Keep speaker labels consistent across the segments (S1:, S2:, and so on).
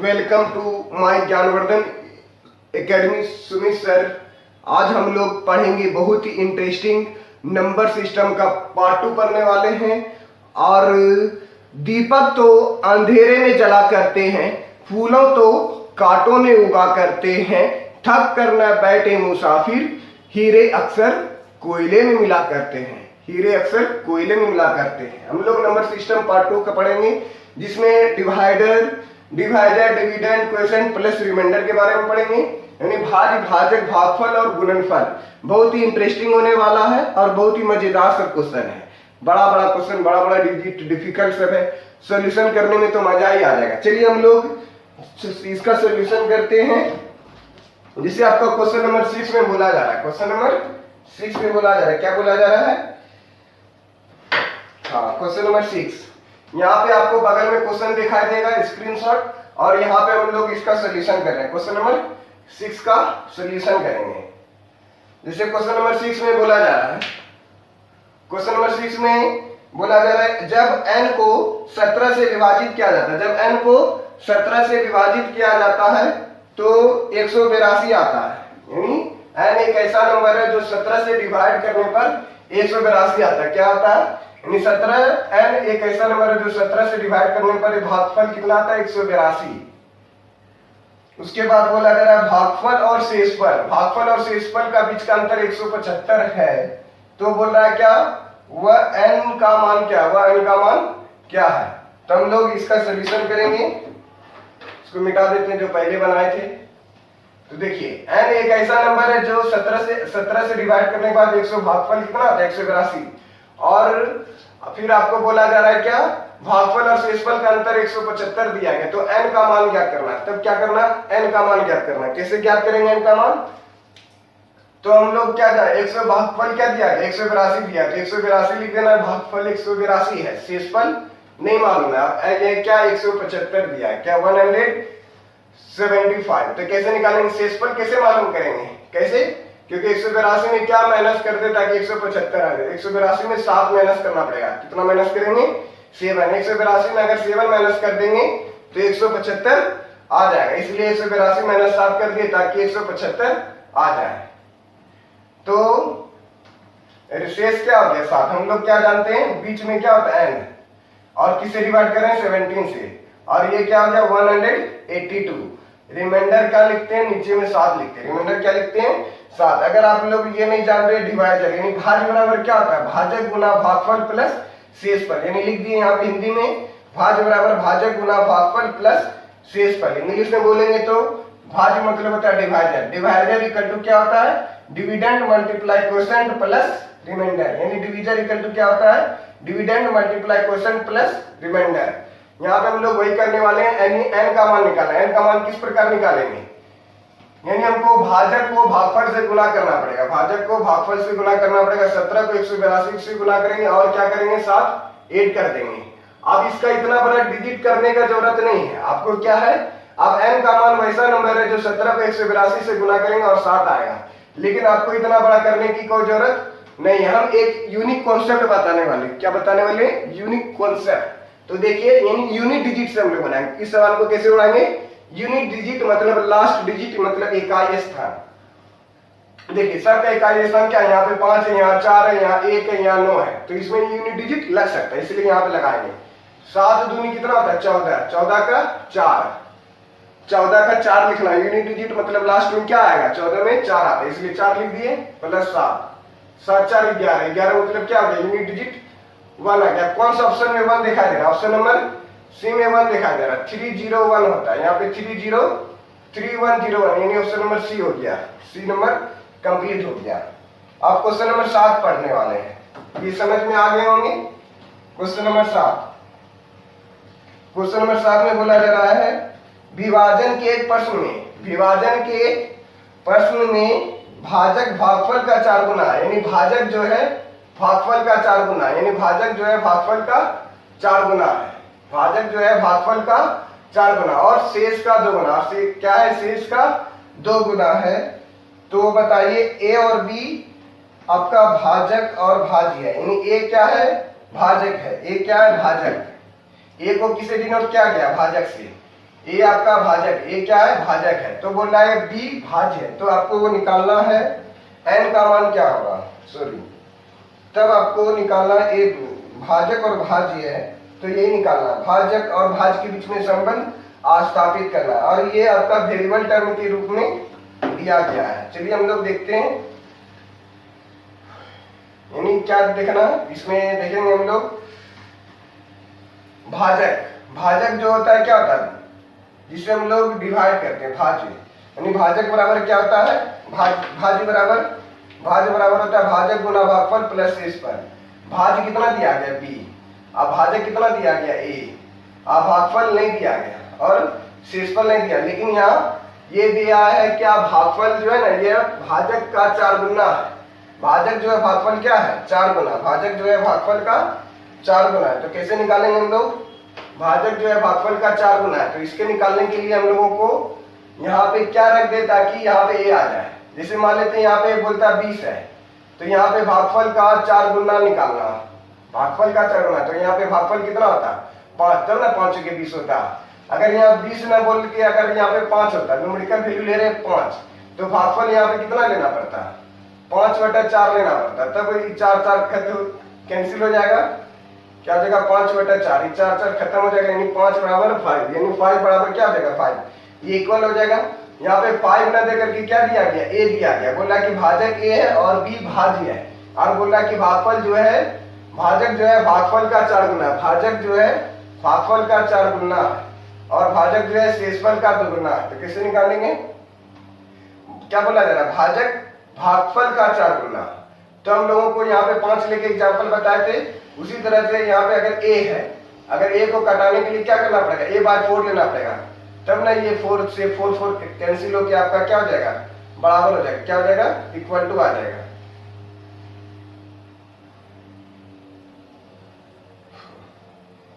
S1: Welcome to my Gyanvardhan academy. Sumit sir, आज हम लोग पढ़ेंगे बहुत ही इंटरेस्टिंग नंबर सिस्टम का पार्ट 2 पढ़ने वाले हैं। और दीपक तो अंधेरे में जला करते हैं, फूलों तो कांटों में उगा करते हैं, थक कर न बैठे मुसाफिर, हीरे अक्सर कोयले में मिला करते हैं। हीरे अक्सर कोयले में मिला करते हैं। हम लोग नंबर सिस्टम पार्ट 2 का पढ़ेंगे, जिसमें divider, dividend, quotient plus remainder के बारे में पढ़ेंगे, यानी भाज्य, भाजक, भागफल और गुणनफल। बहुत ही इंटरेस्टिंग होने वाला है और बहुत ही मजेदार सब क्वेश्चन है। बड़ा बड़ा क्वेश्चन, बड़ा बड़ा डिफिकल्ट सब है। सॉल्यूशन करने में तो मजा ही आ जाएगा। चलिए हम लोग इसका सॉल्यूशन करते हैं, जिसे आपका क्वेश्चन नंबर 6 में बोला जा रहा है। क्वेश्चन नंबर 6 में बोला जा रहा है, क्या बोला जा रहा है? हाँ, क्वेश्चन नंबर 6। यहाँ पे आपको बगल में क्वेश्चन दिखाई देगा, स्क्रीनशॉट, और यहाँ पे हम लोग इसका सॉल्यूशन कर रहे हैं। क्वेश्चन नंबर 6 का सॉल्यूशन करेंगे। जैसे क्वेश्चन नंबर 6 में बोला जा रहा है, क्वेश्चन नंबर 6 में बोला जा रहा है, जब n को 17 से विभाजित किया जाता है, जब n को 17 से विभाजित किया जाता है तो 182 आता है। यानी n एक ऐसा नंबर है जो 17 से डिवाइड करने पर 182 आता है। क्या आता है? यानी 17 n एक ऐसा नंबर है जो 17 से डिवाइड करने पर भागफल कितना आता है? 182। उसके बाद बोला जा रहा है भागफल और शेषफल, भागफल और शेषफल का बीच का अंतर 175 है। तो बोल रहा है क्या? वह n का मान क्या, वह n का मान क्या है? तो हम लोग इसका सॉल्यूशन करेंगे। इसको मिटा देते हैं जो पहले बनाए थे। तो देखिए, n एक ऐसा नंबर है जो 17 से डिवाइड करने के बाद 100 भागफल कितना आता है? 182। और फिर आपको बोला जा रहा है क्या? भागफल और शेषफल का अंतर 175 दिया गया। तो n का मान ज्ञात करना है। तब क्या करना? n का मान ज्ञात करना है। कैसे ज्ञात करेंगे n का मान? तो हम लोग क्या जाए, 100 भागफल क्या दिया गया? 182 दिया, तो 182 लिख देना। भागफल 182 है, शेषफल नहीं मालूम है। ये क्या 175 दिया है, क्या 175। तो कैसे निकालेंगे शेषफल? कैसे मालूम करेंगे? कैसे? क्योंकि 182 में क्या माइनस कर दे ताकि 175 आ जाए? 182 में 7 माइनस करना पड़ेगा। कितना माइनस करेंगे? 7। 182 में अगर 7 माइनस कर देंगे तो 175 आ जाएगा। इसलिए 182 माइनस 7 कर दिए ताकि 175 आ जाए। तो शेष क्या हो गया? 7। हम लोग क्या जानते हैं, बीच में क्या होता है? n। और किससे डिवाइड करें? 17 से। और ये क्या हो गया? 182। रिमाइंडर क्या लिखते हैं? नीचे में 7 लिखते हैं। रिमाइंडर क्या लिखते हैं? 7। अगर आप लोग ये नहीं जान रहे, डिवाइडर यानी भाज्य बराबर क्या होता है? भाजक गुना भागफल प्लस शेषफल। यानी लिख दिए यहाँ पे हिंदी में, भाज्य बराबर भाजक गुना भागफल प्लस शेषफल। इंग्लिश में बोलेंगे तो भाज्य मतलब होता है डिवाइडर। डिवाइडर इक्वल टू क्या होता है? Dividend multiply quotient plus remainder. यानी डिविजन इक्वल टू क्या होता है? Dividend multiply quotient plus remainder. यहाँ पे हम लोग वही करने वाले हैं, n का मान निकालना है। n का मान किस प्रकार निकालेंगे? यानी हमको भाजक को भागफल से गुणा करना पड़ेगा। भाजक को भागफल से गुणा करना पड़ेगा। 17 को 182 से गुणा करेंगे और क्या करेंगे? 7 ऐड कर देंगे। अब इसका इतना बड़ा डिजिट करने का जरूरत नहीं है। आपको क्या है, अब n का मान वैसा नंबर है जो 17 को 182 से गुणा करेंगे और 7 आएगा। लेकिन आपको इतना बड़ा करने की कोई जरूरत नहीं है। हम एक यूनिक कॉन्सेप्ट बताने वाले। क्या बताने वाले? Unique concept. तो देखिए, यानी यूनिट डिजिट से हम लोग बनाएंगे। इस सवाल को कैसे बनाएंगे? यूनिट डिजिट मतलब लास्ट डिजिट मतलब इकाई स्थान। देखिए, सब का इकाई स्थान क्या है? यहाँ पे 5 है, यहाँ 4 है, यहाँ 1 है, यहाँ 9 है। तो इसमें यूनिट डिजिट लग सकता है, इसलिए यहाँ पे लगाएंगे। 7 दूनी कितना होता है? 14। 14 का 4, 14 का 4 लिखना। यूनिट डिजिट मतलब लास्ट में क्या आएगा? 14 में 4 आता है, इसलिए 4 लिख दिए प्लस 7। 7 4 11। 11 मतलब क्या हो गया? यूनिट डिजिट 1 आ गया। कौन सा ऑप्शन में 1 दिखाई दे रहा है? ऑप्शन नंबर सी में 1 दिखाई दे रहा है। 301 होता है, यहाँ पे 3101, यानी ऑप्शन नंबर सी हो गया। सी नंबर कंप्लीट हो गया। आप क्वेश्चन नंबर 7 पढ़ने वाले हैं, ये समझ में आ गए होंगे। क्वेश्चन नंबर 7, क्वेश्चन नंबर 7 में बोला जा रहा है, विभाजन के एक प्रश्न में, विभाजन के एक प्रश्न में भाजक भागफल का 4 गुना, यानी भाजक जो है भागफल का 4 गुना, यानी भाजक जो है भागफल का 4 गुना है। भाजक जो है भागफल का 4 गुना और शेष का 2 गुना। क्या है? शेष का 2 गुना है। तो बताइए, ए और बी आपका भाजक और भाज्य है। यानी ए क्या है? भाजक है। ए क्या है? भाजक। ए को किसे डिनोट किया गया? भाजक से। ए आपका भाजक, ए क्या है भाजक है, तो बोल रहा है बी भाज्य है, तो आपको वो निकालना है एन का मान क्या होगा, सॉरी तब आपको निकालना ए भाजक और भाज्य है, तो यही निकालना भाजक और भाज्य के बीच में संबंध स्थापित करना है, और ये आपका वेरिएबल टर्म के रूप में दिया गया है। चलिए हम लोग देखते हैं, यानी क्या देखना इसमें देखेंगे हम लोग, भाजक, भाजक जो होता है क्या होता है जिसे हम लोग डिवाइड करते हैं भाज्य, यानी भाजक बराबर क्या होता है भाज्य बराबर होता है भाजक गुना भागफल प्लस शेषफल। भाज्य कितना दिया गया बी, अब भाजक कितना दिया गया ए, अब भागफल नहीं दिया गया और शेषफल नहीं दिया, लेकिन यहाँ ये दिया है क्या भागफल जो है ना ये भाजक का 4 गुना है, भाजक जो है भागफल क्या है 4 गुना, भाजक जो है भागफल का 4 गुना है, तो कैसे निकालेंगे हम लोग, भाजक जो है भागफल का 4 गुना है, तो इसके निकालने के लिए हम लोगों को यहाँ पे क्या रख दे ताकि यहाँ पे ए आ जाए। जैसे मान लेते हैं यहाँ पे बोलता 20 है, तो यहाँ पे भागफल का 4 गुना निकालना, भागफल का 4 गुना, तो यहाँ पे भागफल कितना होता 5, तब ना 5 के 20 होता। अगर यहाँ 20 ना बोल के अगर यहाँ पे 5 होता, न्यूमेरिकल वैल्यू ले रहे 5, तो भागफल यहाँ पे कितना लेना पड़ता 5/4 लेना पड़ता, तब 4 कैंसिल हो जाएगा, क्या हो जाएगा 5/4, 4 खत्म हो जाएगा, यानी 5 बराबर 5, यानी 5 बराबर क्या हो जाएगा 5, ये इक्वल हो जाएगा। यहाँ पे 5 ना देकर के क्या दिया गया ए दिया गया, बोला कि भाजक ए है और बी भाज्य है, और बोला कि भागफल जो है भाजक जो है भागफल का 4 गुना, भाजक जो है भागफल का 4 गुना है और भाजक जो है शेषफल का 2 गुना है, तो कैसे निकालेंगे, क्या बोला जा रहा है भाजक भागफल का 4 गुना, तो हम लोगों को यहाँ पे 5 लेके एग्जाम्पल बताए थे, उसी तरह से यहाँ पे अगर ए है, अगर ए को घटाने के लिए क्या करना पड़ेगा a/4 लेना पड़ेगा, तब ना ये 4 से 4 कैंसिल होकर आपका क्या हो जाएगा बराबर हो जाएगा, क्या हो जाएगा इक्वल टू आ जाएगा।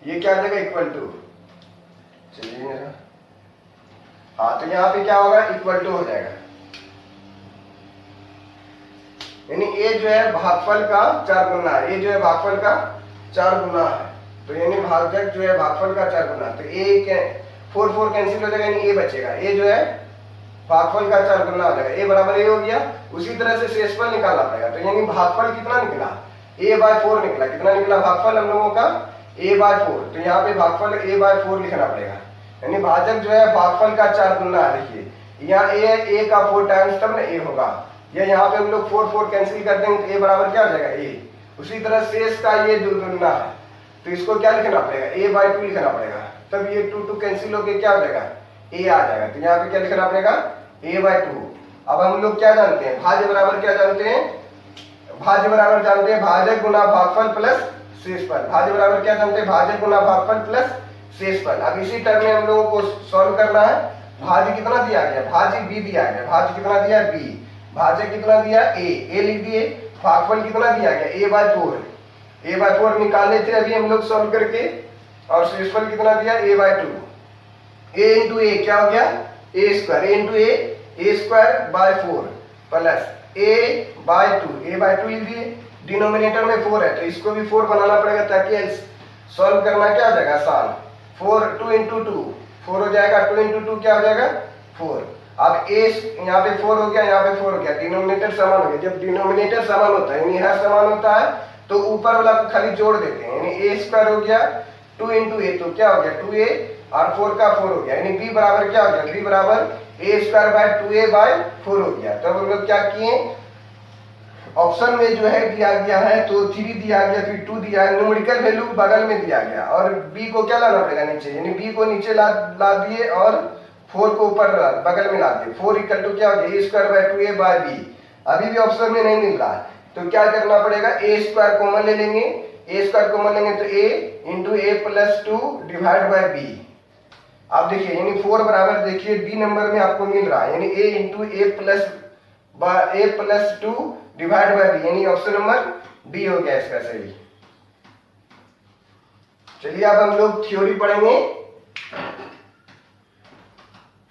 S1: ये क्या हो जाएगा इक्वल टू, चलिए हाँ, तो यहाँ पे क्या होगा इक्वल टू हो जाएगा, यानी ए जो है भागफल का 4 गुना है, ए जो है भागफल का 4 गुना है, तो यानी भाजक जो है भागफल का 4 गुना, तो ए 4 कैंसिल हो जाएगा, यानी ए बचेगा, ए जो है भागफल का 4 गुना हो जाएगा, ए बराबर ए हो गया। उसी तरह से शेषफल निकालना पड़ेगा, तो यानी भागफल कितना निकला a/4 निकला, कितना निकला भागफल हम लोगों का a/4, तो यहाँ पे भागफल a/4 लिखना पड़ेगा, यानी भाजक जो है भागफल का 4 गुना है, देखिए यहाँ ए का 4 टाइम्स तब ना ए होगा, या यहाँ पे हम लोग 4 कैंसिल कर देंगे तो ए बराबर क्या हो जाएगा ए। उसी तरह शेष का ये 2 गुना है, तो इसको क्या लिखना पड़ेगा a/2 लिखना पड़ेगा, तब ये 2 कैंसिल होके क्या हो जाएगा ए आ जाएगा, तो यहाँ पे क्या लिखना पड़ेगा a/2। अब हम लोग क्या जानते हैं भाज्य बराबर क्या जानते हैं, भाज्य बराबर जानते हैं भाजक गुना भागफल प्लस शेषफल, भाज्य बराबर क्या जानते हैं भाजक गुना भागफल प्लस शेषफल। अब इसी टर्म में हम लोगों को सॉल्व करना है, भाज्य कितना दिया गया भाज्य बी दिया गया, भाज्य कितना दिया बी, भाजक कितना दिया ए लिख दिए, भागफल कितना दिया गया a/4 निकाले थे अभी हम लोग सॉल्व करके, और शेषफल कितना दिया a/2, a इंटू ए क्या हो गया a² प्लस a/2 लिख दिए, डिनोमिनेटर में 4 है तो इसको भी 4 बनाना पड़ेगा ताकि सॉल्व करना क्या हो जाएगा आसान, 2 इंटू 2 4 हो जाएगा, 2 इंटू 2 क्या हो जाएगा 4। अब a यहाँ पे 4 हो गया, यहाँ पे 4 हो गया, डिनोमिनेटर समान हो गया, जब डिनोमिनेटर समान होता है यानी हर समान होता है तो ऊपर वाला को खाली जोड़ देते हैं, यानी a² हो गया 2 इंटू ए, तो क्या हो गया 2a और 4 का 4 हो गया, यानी b बराबर क्या हो गया b बराबर a²/2a/4 हो गया। तब हम लोग क्या किए ऑप्शन में जो है दिया गया है तो 3 दिया गया, फिर 2 दिया है, न्यूमेरिकल वैल्यू बगल में दिया गया, और b को क्या लाना पड़ेगा नीचे, यानी b को नीचे ला दिए और 4 को ऊपर बगल में ला दिए, 4 इक्वल टू क्या हो गया a²/2a/b। अभी भी ऑप्शन में नहीं मिल रहा है तो क्या करना पड़ेगा a² कॉमन ले लेंगे, a² कॉमन लेंगे तो a into a+2 divide by b। आप देखिए यानी 4 बराबर देखिए डी नंबर में आपको मिल रहा है, यानी a into a+2 divide by b, यानी ऑप्शन नंबर डी हो गया इसका सही। चलिए अब हम लोग थ्योरी पढ़ेंगे,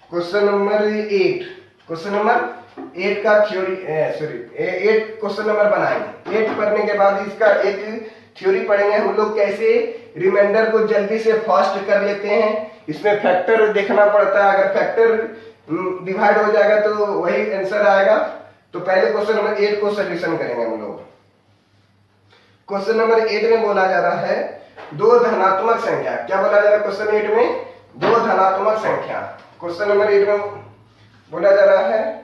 S1: क्वेश्चन नंबर 8 का थ्योरी 8 क्वेश्चन नंबर बनाएंगे। 8 पढ़ने के बाद इसका एक थ्योरी पढ़ेंगे हम लोग, कैसे रिमाइंडर को जल्दी से फास्ट कर लेते हैं। इसमें फैक्टर देखना पड़ता है, अगर फैक्टर डिवाइड हो जाएगा तो वही आंसर आएगा। तो पहले क्वेश्चन नंबर 8 को सोल्यूशन करेंगे हम लोग। क्वेश्चन नंबर 8 में बोला जा रहा है दो धनात्मक संख्या, क्या बोला जा रहा है क्वेश्चन 8 में? दो धनात्मक संख्या। क्वेश्चन नंबर 8 में बोला जा रहा है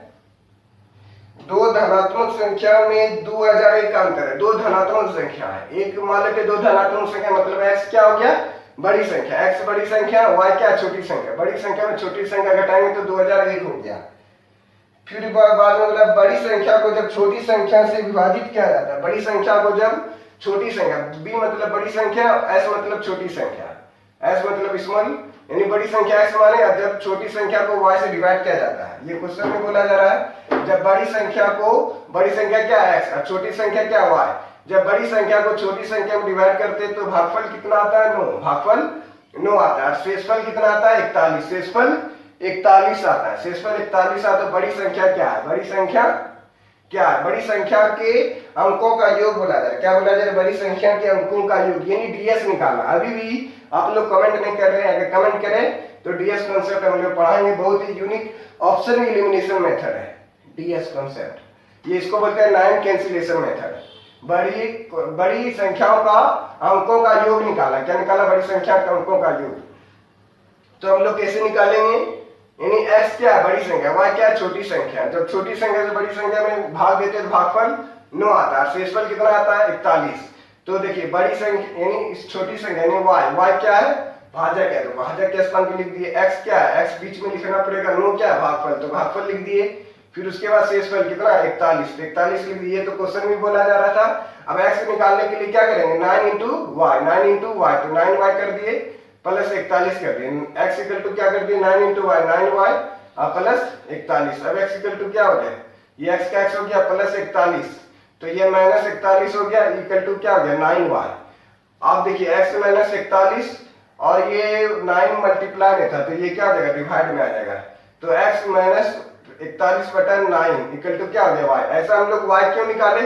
S1: दो धनात्मक संख्या में 2001 का अंतर है। दो धनात्मक संख्या है, एक मान लेते दो धनात्मक संख्या मतलब x क्या हो गया? बड़ी संख्या, x बड़ी संख्या, y क्या? छोटी संख्या। बड़ी संख्या में छोटी संख्या घटाएंगे तो 2001 हो गया। फिर बाद में बोला बड़ी संख्या को जब छोटी संख्या से विभाजित किया जाता है, बड़ी संख्या को जब छोटी संख्या, b मतलब बड़ी संख्या, s मतलब छोटी संख्या, s मतलब स्मॉल, यानी बड़ी संख्या x माने जब छोटी संख्या को y से डिवाइड किया जाता है। ये क्वेश्चन में बोला जा रहा है जब बड़ी संख्या को, बड़ी संख्या क्या है x और छोटी संख्या क्या y, जब बड़ी संख्या को छोटी संख्या में डिवाइड करते हैं तो भागफल कितना आता है? 9, भागफल 9 आता है। और शेषफल कितना आता है? 41, शेषफल 41 आता है। शेषफल 41 आता है। बड़ी संख्या क्या है? बड़ी संख्या क्या है? बड़ी संख्या के अंकों का योग बोला जा रहा है। क्या बोला जा रहा है? बड़ी संख्या के अंकों का योग, यानी डीएस निकालना। अभी भी आप लोग कमेंट नहीं कर रहे हैं, अगर कमेंट करें तो डीएस कॉन्सेप्ट हम लोग पढ़ाएंगे। बहुत ही यूनिक ऑप्शन एलिमिनेशन मेथड है डीएस कॉन्सेप्ट। ये इसको बोलते हैं लाइन कैंसिलेशन मेथड। बड़ी संख्याओं का अंकों का योग निकाला। क्या निकाला? बड़ी संख्या के अंकों का योग। तो हम लोग कैसे निकालेंगे? यानी x क्या है? बड़ी संख्या, y क्या है? छोटी संख्या। जब छोटी संख्या से बड़ी संख्या में भाग देते हैं तो भागफल 9 आता है। शेषफल कितना आता है? 41। तो देखिए बड़ी संख्या यानी इस छोटी संख्या यानी y क्या है? भाजक है, तो भाजक के स्थान पे लिख दिए। x क्या है? x बीच में लिखना पड़ेगा। 9 क्या है? भागफल, तो भागफल लिख दिए। फिर उसके बाद शेषफल कितना? 41, तो 41 लिख दिए। तो क्वेश्चन में बोला जा रहा था अब x निकालने के लिए क्या करेंगे? 9 इंटू वाई, 9 इंटू वाई, तो 9y कर दिए प्लस 41 कर दिए। x इक्वल टू क्या कर दिए? 9 इंटू वाई, 9y प्लस 41। अब x इक्वल टू क्या हो गया? ये x का x हो गया प्लस 41, तो ये माइनस 41 हो गया, इक्वल टू क्या हो गया? 9y। आप देखिए x माइनस 41 और ये 9 मल्टीप्लाई में था, तो ये क्या हो जाएगा? डिवाइड में आ जाएगा। तो x माइनस 41 बटा 9 इक्वल टू क्या हो गया? y। ऐसा हम लोग y क्यों निकाले?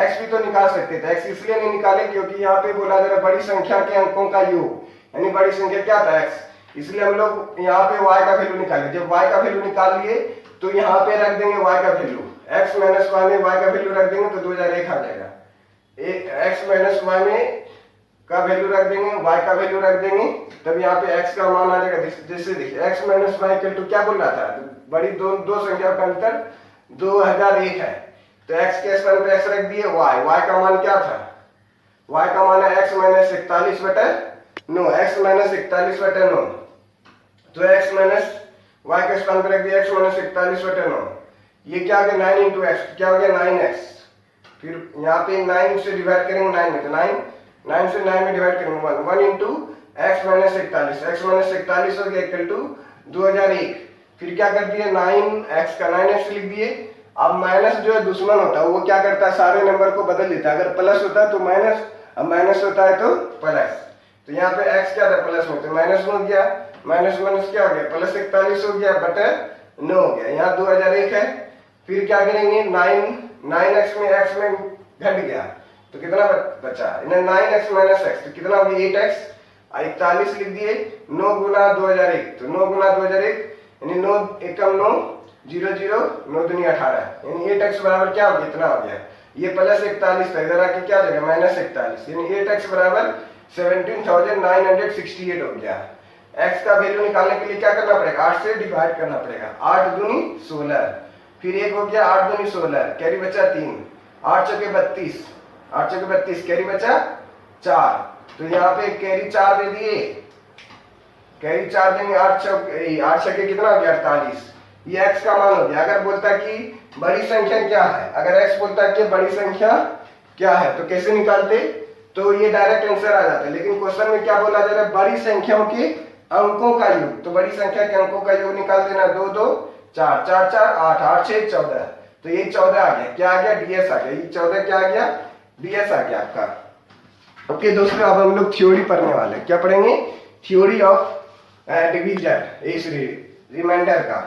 S1: x भी तो निकाल सकते थे। x इसलिए नहीं निकाले क्योंकि यहाँ पे बोला जा रहा है बड़ी संख्या के अंकों का योग, यानी बड़ी संख्या क्या था? x। इसलिए हम लोग यहाँ पे y का वैल्यू निकालेंगे। जब y का वैल्यू निकाल लिए तो यहाँ पे रख देंगे y का वैल्यू, x माइनस y में y का वैल्यू रख देंगे तो 2001 आ जाएगा। x माइनस y में का वैल्यू रख देंगे, y का वैल्यू रख देंगे, तब यहाँ पे x का मान आ जाएगा। जैसे देखिए x minus y equal to क्या बोल रहा था? बड़ी दो संख्या का अंतर 2001 है, तो x के स्थान पे x रख दिए। y का मान क्या था? y का मान है x माइनस 41 बटा 9, x माइनस 41 बटा 9, तो x माइनस y के स्थान पे रख दिया x माइनस 41 बटा 9। ये क्या हो गया? 9 इंटू एक्स, क्या हो गया? 9x। फिर यहाँ पे 9 से डिवाइड करेंगे 9 में, तो 9 से 9 में डिवाइड करेंगे 1 into x minus 41, x minus 41 हो गया इक्वल टू 2001। फिर क्या कर दिए? 9x का 9x लिख दिए। अब माइनस जो है दुश्मन होता है, वो क्या करता है? सारे नंबर को बदल देता है। अगर प्लस होता है तो माइनस, अब माइनस होता है तो प्लस। तो यहाँ पे x क्या था? प्लस में, तो माइनस में हो गया। माइनस माइनस क्या हो गया? प्लस 41 हो गया बटे 9 हो गया। यहाँ 2001 है। फिर क्या करेंगे? 9x में x में घट गया तो कितना बचा? 9x माइनस x, तो कितना हो गया? 8x। 41 लिख दिए। 9 गुना 2001, तो 9 गुना 2001 यानी 9 एकम 9, 0 0, 9 दूनी 18, यानी 8x बराबर क्या हो गया? इतना हो गया। ये प्लस 41 था, इधर आके क्या हो जाएगा? माइनस 41, यानी 8x बराबर 17,968 हो गया। x का वैल्यू निकालने के लिए क्या करना पड़ेगा? 8 से डिवाइड करना पड़ेगा। 8 दूनी 16, फिर एक हो गया 8 दूनी 16, कैरी बचा 3, 8 चौके 32, 8 चौके 32, कैरी बचा 4, तो यहाँ पे कैरी 4 दे दिए, कैरी 4 देंगे। 8 छके कितना हो गया? 48। ये x का मान हो गया। अगर बोलता कि बड़ी संख्या क्या है, अगर x बोलता कि बड़ी संख्या क्या है तो कैसे निकालते? तो ये डायरेक्ट आंसर आ जाता है। लेकिन क्वेश्चन में क्या बोला जा रहा है? बड़ी संख्याओं के अंकों का योग, तो बड़ी संख्या के अंकों का योग निकाल देना। 2 2 4 4 4 8 8 6 14, तो ये 14 आ गया। क्या आ गया? डीएस आ गया। ये 14 क्या आ गया? डीएस आ गया आपका। ओके दोस्तों, अब हम लोग थ्योरी पढ़ने वाले हैं। क्या पढ़ेंगे? थ्योरी ऑफ डिवीजन, इस रिमाइंडर का।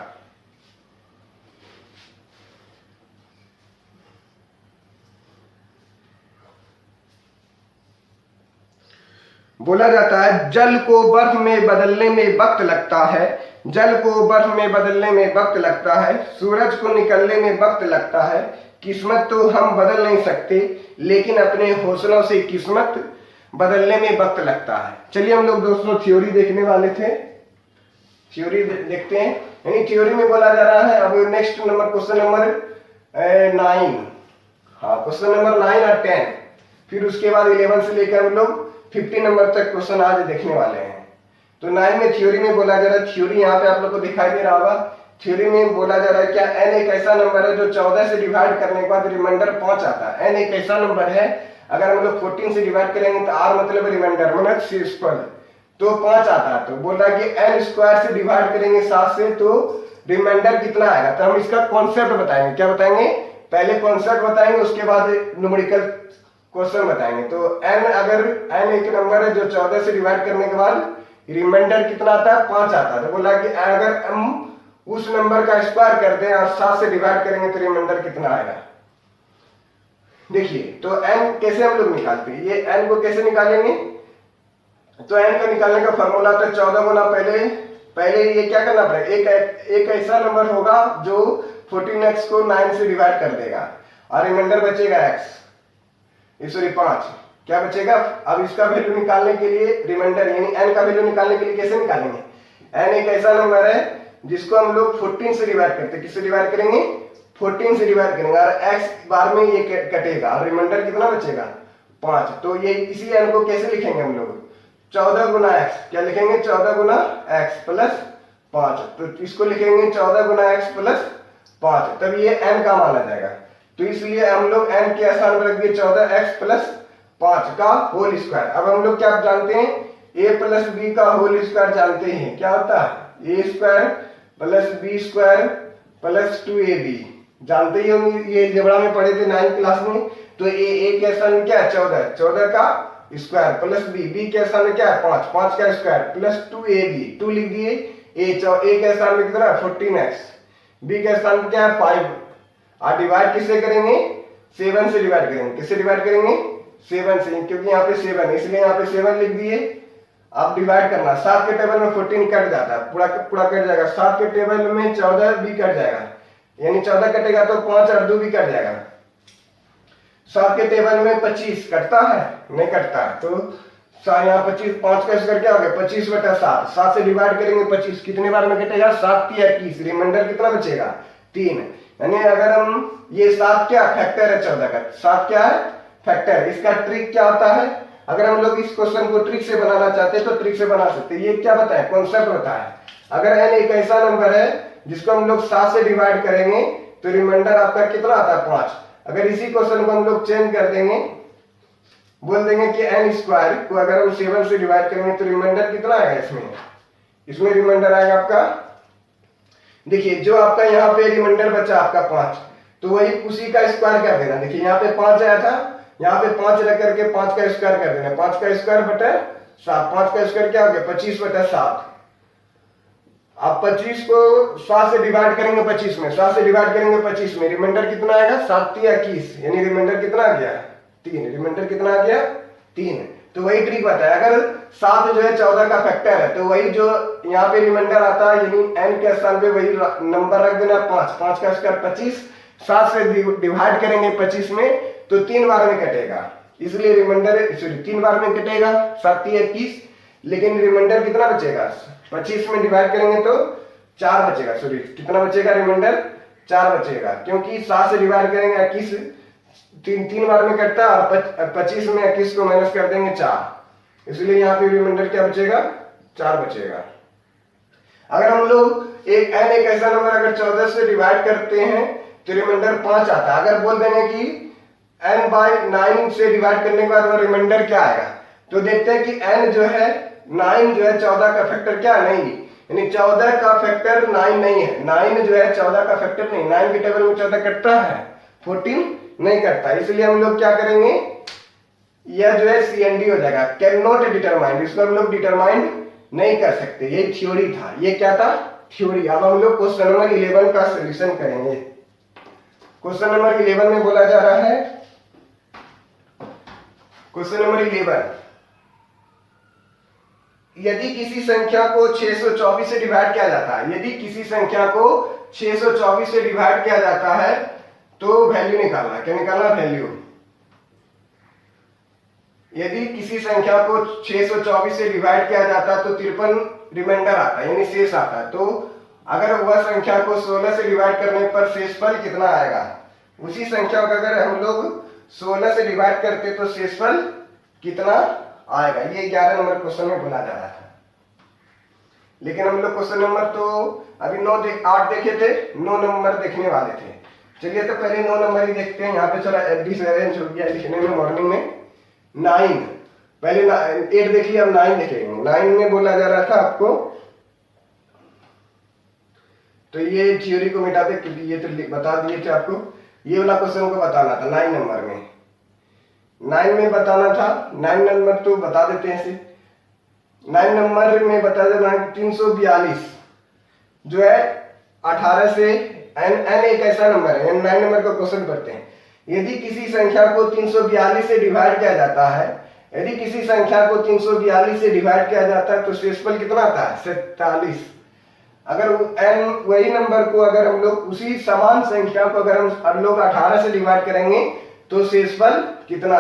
S1: बोला जाता है जल को बर्फ में बदलने में वक्त लगता है, जल को बर्फ में बदलने में वक्त लगता है, सूरज को निकलने में वक्त लगता है, किस्मत तो हम बदल नहीं सकते लेकिन अपने हौसलों से किस्मत बदलने में वक्त लगता है। चलिए हम लोग दोस्तों थ्योरी देखने वाले थे, थ्योरी देखते हैं। यानी थ्योरी में बोला जा रहा है, अब नेक्स्ट नंबर क्वेश्चन नंबर 9, हाँ क्वेश्चन नंबर 9 और 10, फिर उसके बाद 11 से लेकर हम लोग 50 नंबर तक क्वेश्चन आज देखने वाले हैं। तो 9 में थ्योरी में बोला जा रहा है, थ्योरी यहाँ पे आप लोग को दिखाई दे रहा होगा। थ्योरी में बोला जा रहा है क्या n एक ऐसा नंबर है जो 14 से डिवाइड करने के बाद रिमाइंडर 5 आता है। n एक ऐसा नंबर है अगर हम लोग 14 से डिवाइड करेंगे तो r मतलब रिमाइंडर मतलब c स्क्वायर तो 5 आता है। तो बोल रहा है कि n स्क्वायर से डिवाइड करेंगे 7 से तो रिमाइंडर कितना आएगा। तो हम इसका कॉन्सेप्ट बताएंगे, क्या बताएंगे, पहले कॉन्सेप्ट बताएंगे उसके बाद न्यूमेरिकल क्वेश्चन बताएंगे। तो n अगर n एक नंबर है जो 14 से डिवाइड करने के बाद रिमाइंडर कितना आता है 5 आता है। तो बोला कि अगर हम उस नंबर का स्क्वायर करते हैं और 7 से डिवाइड करेंगे तो रिमाइंडर कितना आएगा। देखिए तो n कैसे हम लोग निकालते हैं, ये n को कैसे निकालेंगे। तो n को निकालने का फॉर्मूला तो 14 गुना पहले ये क्या करना पड़ेगा, एक ऐसा नंबर होगा जो 14x को 9 से डिवाइड कर देगा और रिमाइंडर बचेगा x, सॉरी 5, क्या बचेगा। अब इसका वैल्यू निकालने के लिए रिमाइंडर यानी n का वैल्यू निकालने के लिए कैसे निकालेंगे, n एक ऐसा नंबर है जिसको हम लोग 14 से डिवाइड करते हैं, किससे डिवाइड करेंगे 14 से डिवाइड करेंगे और x बार में ये कटेगा और रिमाइंडर कितना बचेगा 5। तो ये इसी n को कैसे लिखेंगे हम लोग 14 गुना x, क्या लिखेंगे 14 गुना x प्लस 5। तो इसको लिखेंगे 14 गुना x प्लस 5, तब ये n का माना जाएगा। तो इसलिए हम लोग n के स्थान पर रख दिए 14x प्लस 5 का होल स्क्वायर। अब हम लोग क्या जानते हैं a प्लस b का होल स्क्वायर जानते हैं, क्या होता है a square plus b square plus 2ab, जानते ही होंगे, ये अलजेब्रा में पढ़े थे 9th क्लास में। तो a के स्थान में क्या है 14 का स्क्वायर प्लस b के स्थान में क्या है 5 का स्क्वायर प्लस 2ab, 2 लिख दिए, a के स्थान में कितना है 14x, b के स्थान में क्या है 5 और डिवाइड किससे करेंगे 7 से डिवाइड करेंगे, किससे डिवाइड करेंगे 7 से, क्योंकि यहाँ पे 7 है इसलिए यहाँ पे 7 लिख दिए। अब डिवाइड करना, 7 के टेबल में 14 कट जाता है, पूरा कट जाएगा, 7 के टेबल में 14 भी कट जाएगा, यानी 14 कटेगा तो 5 और 2 भी कट जाएगा। 7 के टेबल में 25 कटता है, नहीं कटता है, तो यहाँ 25 5 का स्क्वायर क्या हो गया 25 बटा 7, 7 से डिवाइड करेंगे 25 कितने बार में कटेगा 7 3 21, रिमाइंडर कितना बचेगा 3। यानी अगर हम ये 7 क्या फैक्टर है 14 का, 7 क्या है फैक्टर। इसका ट्रिक क्या होता है, अगर हम लोग इस क्वेश्चन को ट्रिक से बनाना चाहते हैं तो ट्रिक से बना सकते हैं। ये क्या बताए कॉन्सेप्ट बताया, अगर n एक ऐसा नंबर है जिसको हम लोग 7 से डिवाइड करेंगे तो रिमाइंडर आपका कितना आता है 5। अगर इसी क्वेश्चन को हम लोग चेंज कर देंगे, बोल देंगे कि n स्क्वायर को अगर हम 7 से डिवाइड करेंगे तो रिमाइंडर कितना आएगा, इसमें रिमाइंडर आएगा आपका, देखिए जो आपका यहाँ पे रिमाइंडर बचा आपका 5, तो वही उसी का स्क्वायर कर देना। देखिए यहाँ पे 5 आया था, यहाँ पे 5 रख करके 5 का स्क्वायर कर देना, 5 का स्क्वायर बटा 7, 5 का स्क्वायर क्या हो गया 25 बटा 7। आप 25 को 7 से डिवाइड करेंगे 25 में, 7 से डिवाइड करेंगे 25 में, रिमाइंडर कितना आएगा 7 3 21, यानी रिमाइंडर कितना आ गया 3, रिमाइंडर कितना आ गया 3। तो वही ट्रिक बताया, अगर 7 जो है 14 का फैक्टर है तो वही जो यहाँ पे रिमाइंडर आता है यानी n के स्थान पे वही नंबर रख देना 5, 5 का स्क्वायर 25, 7 से डिवाइड करेंगे 25 में तो 3 बार में कटेगा, इसलिए रिमाइंडर सॉरी 3 बार में कटेगा 7 3 21, लेकिन रिमाइंडर कितना बचेगा 25 में डिवाइड करेंगे तो 4 बचेगा, सॉरी कितना बचेगा रिमाइंडर 4 बचेगा, क्योंकि 7 से डिवाइड करेंगे 21 तीन बार में कटता है और 25 में 21 को माइनस कर देंगे 4, इसलिए यहाँ पे रिमाइंडर क्या बचेगा 4 बचेगा। अगर हम लोग एक n एक ऐसा नंबर अगर 14 से डिवाइड करते हैं तो रिमाइंडर 5 आता है। अगर बोल देंगे कि n बाई 9 से डिवाइड करने के बाद वो रिमाइंडर क्या आएगा, तो देखते हैं कि n जो है 9 जो है 14 का फैक्टर क्या नहीं, यानी 14 का फैक्टर 9 नहीं है, 9 जो है 14 का फैक्टर नहीं, 9 के टेबल में 14 कटता है 14 नहीं कटता, इसलिए हम लोग क्या करेंगे यह जो है CND हो जाएगा, कैन नॉट डिटरमाइन, इसको हम लोग डिटरमाइन नहीं कर सकते। ये थ्योरी था, ये क्या था थ्योरी। अब हम लोग क्वेश्चन नंबर 11 का सॉल्यूशन करेंगे। क्वेश्चन नंबर 11 में बोला जा रहा है, क्वेश्चन नंबर 11 यदि किसी संख्या को 624 से डिवाइड किया जाता है, यदि किसी संख्या को 624 से डिवाइड किया जाता है तो वैल्यू निकालना। क्या निकालना? वैल्यू। यदि किसी संख्या को 624 से डिवाइड किया जाता है तो 53 रिमाइंडर आता है, यानी शेष आता है। तो अगर वह संख्या को 16 से डिवाइड करने पर शेषफल कितना आएगा? उसी संख्या को अगर हम लोग 16 से डिवाइड करते तो शेषफल कितना आएगा? ये 11 नंबर क्वेश्चन में बोला जा रहा था। लेकिन हम लोग क्वेश्चन नंबर तो अभी 8 देखे थे, 9 नंबर देखने वाले थे। चलिए तो पहले 9 नंबर ही देखते हैं। यहाँ पे थोड़ा डिसअरेंज हो गया लिखने में मॉर्निंग में। 9 पहले 8 देख लिया, अब 9 देखेंगे। 9 में बोला जा रहा था आपको, तो ये थ्योरी को मिटा दे, ये तो बता दिए थे आपको। ये वाला क्वेश्चन को बताना था 9 नंबर में। 9 में बताना था, 9 नंबर तो बता देते हैं इसे। 9 नंबर में बता देना है 342 जो है 18 से n एक ऐसा नंबर है। 9 नंबर का क्वेश्चन करते हैं। यदि किसी संख्या को 342 से डिवाइड किया जाता है, यदि किसी संख्या को 342 से डिवाइड किया जाता है तो शेषफल कितना आता है? 47। अगर n वही नंबर को अगर हम लोग उसी समान संख्या को अगर हम लोग 18 से डिवाइड करेंगे तो शेषफल कितना